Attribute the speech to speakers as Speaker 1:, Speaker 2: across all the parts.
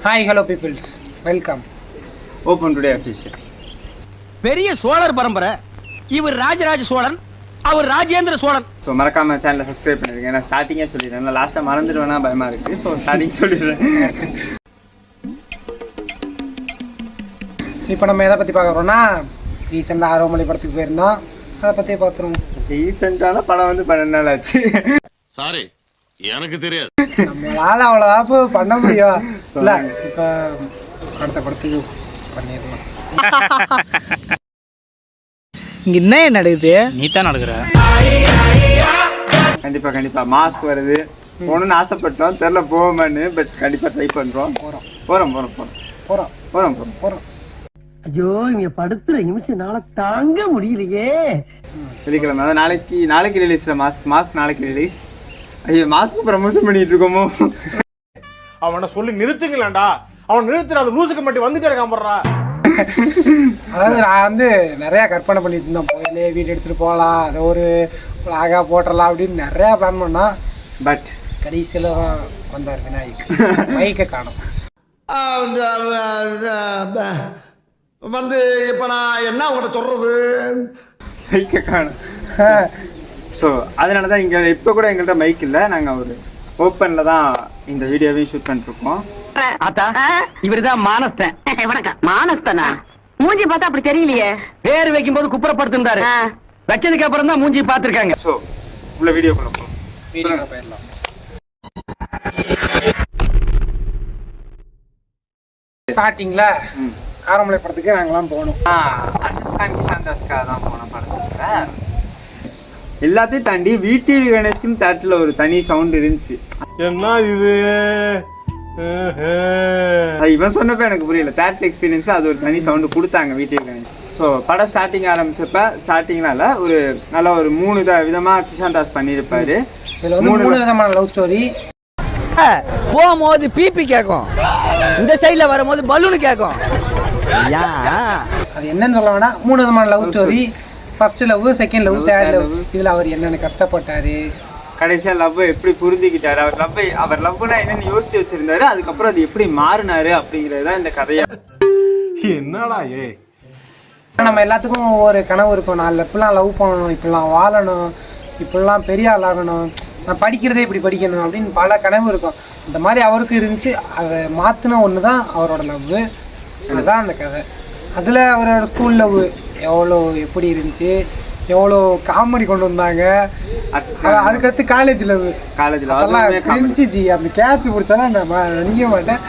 Speaker 1: Hi hello peoples, welcome.
Speaker 2: Open today official.
Speaker 3: பெரிய சோழர் பரம்பரை. இவர் ராஜராஜ சோழன், அவர் ராஜேந்திர சோழன்.
Speaker 2: ஸோ மறக்காம சேனலை சப்ஸ்கிரைப் பண்ணிருக்கேன். ஏன்னா ஸ்டார்டிங்கே சொல்லிடுறேன், நான் லாஸ்ட்டாக மறந்துடுவேன்னா பயமா இருக்கு. ஸோ ஸ்டார்டிங் சொல்லிடுறேன்.
Speaker 1: இப்போ நம்ம எதை பற்றி பார்க்குறோம்னா, ரீசெண்டாக ஆரோமலை படத்துக்கு போயிருந்தோம், அதை பற்றியே பார்த்துருவோம்.
Speaker 2: ரீசெண்டான படம் வந்து 12 நாள் ஆச்சு.
Speaker 4: சாரி, எனக்கு தெரியாது.
Speaker 1: நம்மளால அவ்வளோதாப்பு பண்ண முடியும் இல்லை. இப்போ அடுத்த படத்துக்கு பண்ணிடலாம். இங்கே என்ன நடக்குது?
Speaker 3: நீ தான் நடக்கிற.
Speaker 2: கண்டிப்பா மாஸ்க் வருது. போகணும்னு ஆசைப்பட்டோம், தெரில போவோமான்னு. பட் கண்டிப்பாக ட்ரை பண்ணுறோம். போகிறோம்.
Speaker 5: ஐயோ, இங்க படுத்துற நிமிஷம்னால தாங்க முடியலையே.
Speaker 2: வெள்ளிக்கிழமை அதான் நாளைக்கு ரிலீஸ்ல மாஸ்க் நாளைக்கு ரிலீஸ். ஐயோ, மாஸ்க் ப்ரமோஷன் பண்ணிட்டு இருக்கோமோ?
Speaker 6: அவனை சொல்லி நிறுத்துங்களேன்டா. அவன் நிறுத்துற அந்த லூசுக்கு மட்டும் வந்துட்டே இருக்கான் போடுறா.
Speaker 1: அதாவது நான் வந்து நிறையா கற்பனை பண்ணிட்டு இருந்தேன். போயிலே வீடு எடுத்துகிட்டு போகலாம், அதை ஒரு அழகா போட்டுடலாம் அப்படின்னு நிறையா பிளான் பண்ணோம்.
Speaker 2: பட்
Speaker 1: கடைசியில் தான் வந்தார் விநாயக். மைக்கை காணும்.
Speaker 5: வந்து இப்ப நான் என்ன உங்கள்கிட்ட சொல்றது?
Speaker 2: மைக்கை காணும். ஸோ அதனால தான் இங்கே இப்போ கூட எங்கள்கிட்ட மைக் இல்லை. நாங்கள் ஒரு ஓப்பனில் தான் இந்த வீடியோவையும் ஷூட் பண்ணிருக்கோம்.
Speaker 3: இவருதான் மானஸ்தன்.
Speaker 7: வணக்கம். மானஸ்தனா? மூஞ்சி பார்த்தா அப்படி தெரியலையே.
Speaker 3: பேர் வைக்கும் போது குப்புறப்படுத்திருந்தாரு. வச்சதுக்கு அப்புறம் தான் மூஞ்சி பார்த்திருக்காங்க.
Speaker 2: ஸோ உள்ள வீடியோ பண்ண
Speaker 1: போயிடலாம். ஸ்டார்டிங்ல ஆரம்பலை படத்துக்கு நாங்களாம் போனோம்.
Speaker 2: அர்ஷத் கான் கிஷான் தாஸ்க்காக தான் போன படத்தில். எல்லாத்தையும் தாண்டி விடிவி கணேஷ்க்குன்னு தேட்டரில் ஒரு தனி சவுண்ட் இருந்துச்சு.
Speaker 6: என்ன இது?
Speaker 2: இவன் சொன்னப்ப எனக்கு புரியல. தேட்டர் எக்ஸ்பீரியன்ஸ் அது ஒரு தனி சவுண்டு கொடுத்தாங்க விடிவி கணேஷ். ஸோ படம் ஸ்டார்டிங் ஆரம்பிச்சப்ப ஸ்டார்டிங்னால ஒரு நல்லா ஒரு 3 விதமாக கிஷான் தாஸ் பண்ணியிருப்பாரு.
Speaker 1: இதில் வந்து 3 விதமான லவ் ஸ்டோரி.
Speaker 3: போகும்போது பிபி கேட்கும், இந்த சைட்ல வரும்போது பலூனு கேட்கும்.
Speaker 1: அது என்னன்னு சொல்ல வேணா, 3 விதமான love story. First love, second love, third love. இதில் அவர் என்னென்ன கஷ்டப்பட்டாரு,
Speaker 2: கடைசியாக லவ் எப்படி புரிஞ்சுக்கிட்டாரு, அவர் லவ்னா என்னன்னு யோசிச்சு வச்சிருந்தாரு, அதுக்கப்புறம் அது எப்படி மாறினாரு அப்படிங்கிறது தான் இந்த கதையா.
Speaker 6: என்னடா ஏ,
Speaker 1: நம்ம எல்லாத்துக்கும் ஒரு கனவு இருக்கும். நான் இப்படிலாம் லவ் பண்ணணும், இப்படிலாம் வாழணும், இப்படிலாம் பெரிய ஆளாகணும், நான் படிக்கிறதே இப்படி படிக்கணும் அப்படின்னு பல கனவு இருக்கும். இந்த மாதிரி அவருக்கு இருந்துச்சு. அதை மாற்றின ஒன்று தான் அவரோட லவ். அதுதான் அந்த கதை. அதில் அவரோட ஸ்கூல் லவ் எவ்வளோ எப்படி இருந்துச்சு, எவ்வளோ காமெடி கொண்டு வந்தாங்க. அதுக்கடுத்து காலேஜ் லவ். இருந்துச்சு ஜி. அந்த கேட்ச் பிடிச்சாலும் நான் நினைக்க மாட்டேன்.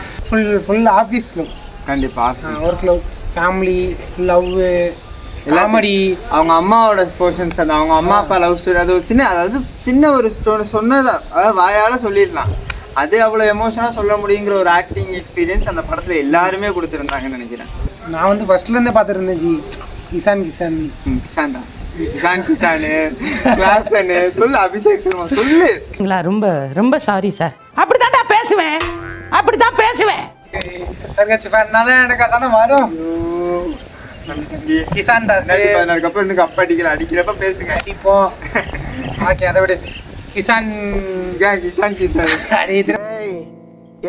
Speaker 1: Full office love.
Speaker 2: கண்டிப்பாக
Speaker 1: work love, family love, comedy,
Speaker 2: அவங்க அம்மாவோட போர்ஷன்ஸ், அந்த அவங்க அம்மா அப்பா லவ் ஸ்டோரி. அது ஒரு சின்ன ஒரு ஸ்டோரி சொன்னதா, அதாவது வாயால் சொல்லிடலாம். அது அவ்வளோ எமோஷனாக சொல்ல முடியுங்கிற ஒரு ஆக்டிங் எக்ஸ்பீரியன்ஸ் அந்த படத்தில் எல்லாருமே கொடுத்துருந்தாங்கன்னு நினைக்கிறேன்.
Speaker 1: நான் வந்து ஃபர்ஸ்ட்லேருந்தே பார்த்துருந்தேன் ஜி. கிஷான்
Speaker 2: தான் கிளாஸனு சொல்லு, அபிஷேக் சர்மா சொல்லு.
Speaker 7: ரொம்ப ரொம்ப சாரி சார். அப்படிதான் பேசுவேன்.
Speaker 1: சர்கட்சி ஃபேன்னால எனக்கு அதானே வரும். கிஷான் தாஸ்
Speaker 2: அதுக்கப்புறம் இன்னும் அப்பா அடிக்கிறப்ப பேசுங்க,
Speaker 1: அடிப்போம். ஓகே, அதை விட கிஷான்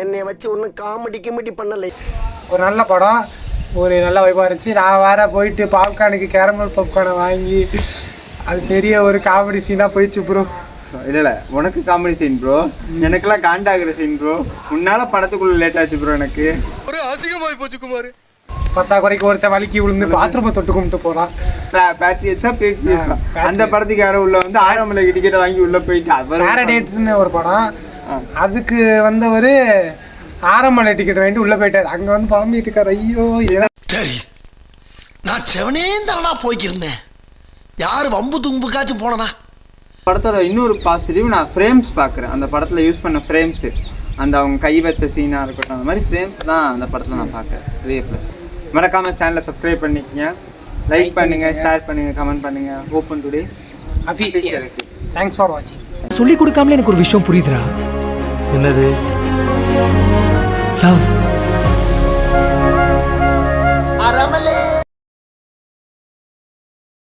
Speaker 5: என்னை வச்சு ஒன்னும் காமெடி பண்ணலை.
Speaker 1: ஒரு நல்ல படம், ஒரு நல்ல வைப்பாக இருந்துச்சு. நான் வேற போயிட்டு பாப்கார்னுக்கு கேரமல் பாப்கார்னை வாங்கி அது பெரிய ஒரு காமெடி சீனாக போயிடுச்சு ப்ரோ.
Speaker 2: இல்லை உனக்கு காமெடி சீன் ப்ரோ, எனக்கெல்லாம் காண்டாகிற சீன் ப்ரோ. முன்னால படத்துக்குள்ள லேட் ஆச்சு ப்ரோ. எனக்கு ஒரு அசிங்கமாகி போச்சு குமார்.
Speaker 1: பத்தாக்குறைக்கு ஒருத்தன் வலிக்கி விழுந்து பாத்ரூமை தொட்டு கும்பிட்டு போகிறான்.
Speaker 2: பேட்டரி வச்சா பேசி அந்த படத்துக்கு யாரும் உள்ள வந்து 6 மணிக்கு டிக்கெட்டை வாங்கி உள்ள போயிட்டு
Speaker 1: பேரடைட்ஸ்னு ஒரு படம், அதுக்கு வந்தவர் 6 மணி டிக்கெட் வாங்கிட்டு உள்ள போயிட்டார். அங்க வந்து புலம்பிட்டு இருக்காரு. ஐயோ,
Speaker 5: சரி, நான் செவனே தானா போய்க்கிருந்தேன். யாரு வம்பு தும்புக்காச்சும் போனா.
Speaker 2: படத்தோட இன்னொரு பாசிட்டிவ், நான் ஃப்ரேம்ஸ் பார்க்குறேன். அந்த படத்தில் யூஸ் பண்ண ஃப்ரேம்ஸு, அந்த அவங்க கை வச்ச சீனாக இருக்கட்டும், அந்த மாதிரி ஃப்ரேம்ஸ் தான் அந்த படத்தில் நான் பார்க்குறேன். பெரிய ப்ளஸ். மறக்காமல் சேனலை சப்ஸ்கிரைப் பண்ணிக்கங்க, லைக் பண்ணுங்க, ஷேர் பண்ணுங்க, கமெண்ட் பண்ணுங்க. Open today
Speaker 1: official. Thanks for வாட்சிங்.
Speaker 8: சொல்லி கொடுக்காமலே எனக்கு ஒரு விஷயம் புரியுதுடா.
Speaker 6: என்னது?
Speaker 8: லவ்.